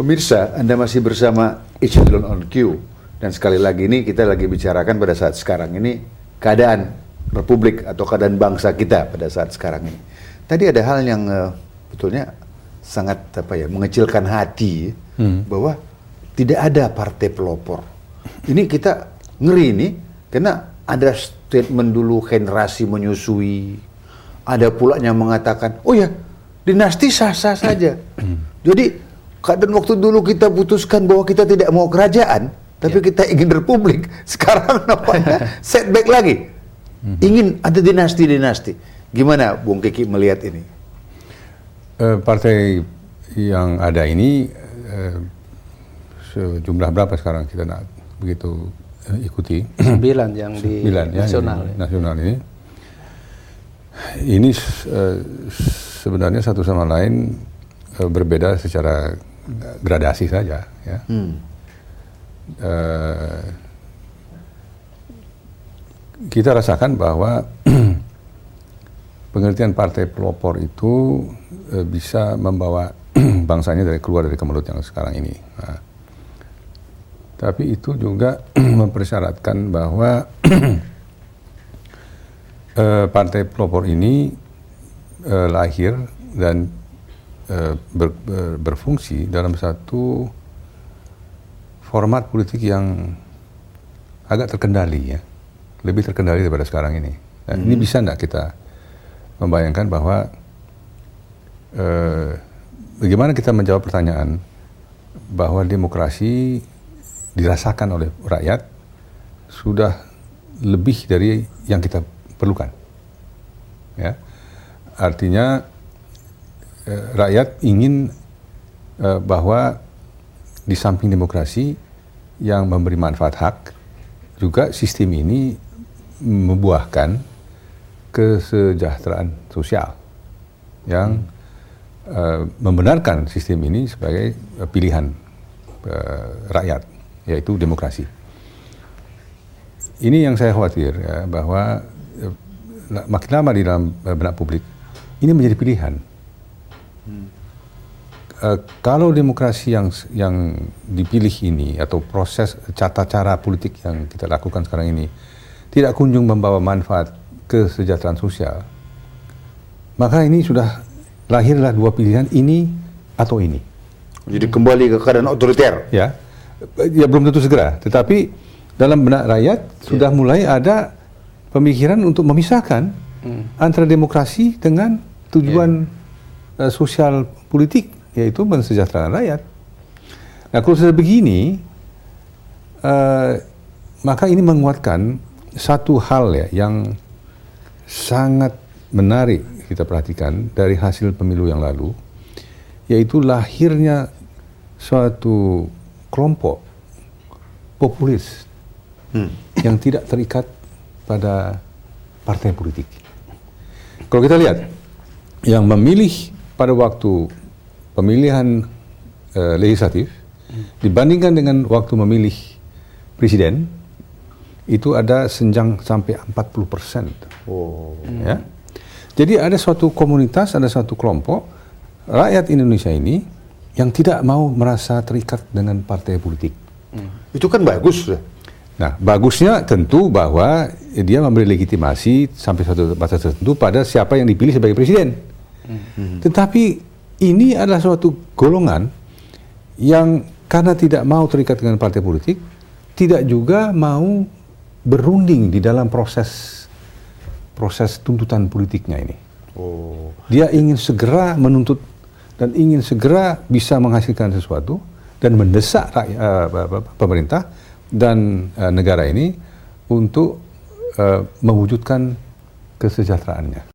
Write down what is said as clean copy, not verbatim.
Pemirsa, Anda masih bersama Echelon on Q. Dan sekali lagi ini kita lagi bicarakan pada saat sekarang ini keadaan Republik atau keadaan bangsa kita pada saat sekarang ini. Tadi ada hal yang betulnya sangat mengecilkan hati bahwa tidak ada partai pelopor. Ini kita ngeri nih karena ada statement dulu generasi menyusui. Ada pula yang mengatakan, oh ya dinasti sah-sah saja. Jadi kadang waktu dulu kita putuskan bahwa kita tidak mau kerajaan, tapi kita ingin republik. Sekarang nampaknya setback lagi. Ingin ada dinasti-dinasti. Gimana Bung Kiki melihat ini? Partai yang ada ini sejumlah berapa sekarang kita nak begitu ikuti? 9 yang di nasional. Ya, nasional ini. Ini sebenarnya satu sama lain berbeda secara gradasi saja, ya. Kita rasakan bahwa pengertian partai pelopor itu bisa membawa bangsanya keluar dari kemelut yang sekarang ini. Nah, tapi itu juga mempersyaratkan bahwa partai pelopor ini lahir dan berfungsi dalam satu format politik yang agak terkendali, ya, lebih terkendali daripada sekarang ini. Nah, ini bisa enggak kita membayangkan bahwa bagaimana kita menjawab pertanyaan bahwa demokrasi dirasakan oleh rakyat sudah lebih dari yang kita perlukan, ya. Artinya rakyat ingin bahwa di samping demokrasi yang memberi manfaat hak, juga sistem ini membuahkan kesejahteraan sosial yang membenarkan sistem ini sebagai pilihan rakyat, yaitu demokrasi. Ini yang saya khawatir, ya, bahwa makin lama di dalam benak publik ini menjadi pilihan. Kalau demokrasi yang dipilih ini atau proses tata cara politik yang kita lakukan sekarang ini tidak kunjung membawa manfaat kesejahteraan sosial, maka ini sudah lahirlah dua pilihan, ini atau ini. Jadi kembali ke keadaan otoriter. Ya, ya belum tentu segera, tetapi dalam benak rakyat sudah mulai ada pemikiran untuk memisahkan antara demokrasi dengan tujuan sosial politik, yaitu mensejahterakan rakyat. Nah, kalau sudah begini, maka ini menguatkan satu hal, ya, yang sangat menarik kita perhatikan dari hasil pemilu yang lalu, yaitu lahirnya suatu kelompok populis yang tidak terikat pada partai politik. Kalau kita lihat, yang memilih pada waktu pemilihan legislatif dibandingkan dengan waktu memilih presiden, itu ada senjang sampai 40%. Ya. Jadi ada suatu komunitas, ada suatu kelompok rakyat Indonesia ini yang tidak mau merasa terikat dengan partai politik. Itu kan bagus. Nah, bagusnya tentu bahwa dia memberi legitimasi sampai suatu batas tertentu pada siapa yang dipilih sebagai presiden. Tetapi ini adalah suatu golongan yang karena tidak mau terikat dengan partai politik, tidak juga mau berunding di dalam proses tuntutan politiknya ini. Dia ingin segera menuntut dan ingin segera bisa menghasilkan sesuatu dan mendesak pemerintah dan negara ini untuk mewujudkan kesejahteraannya.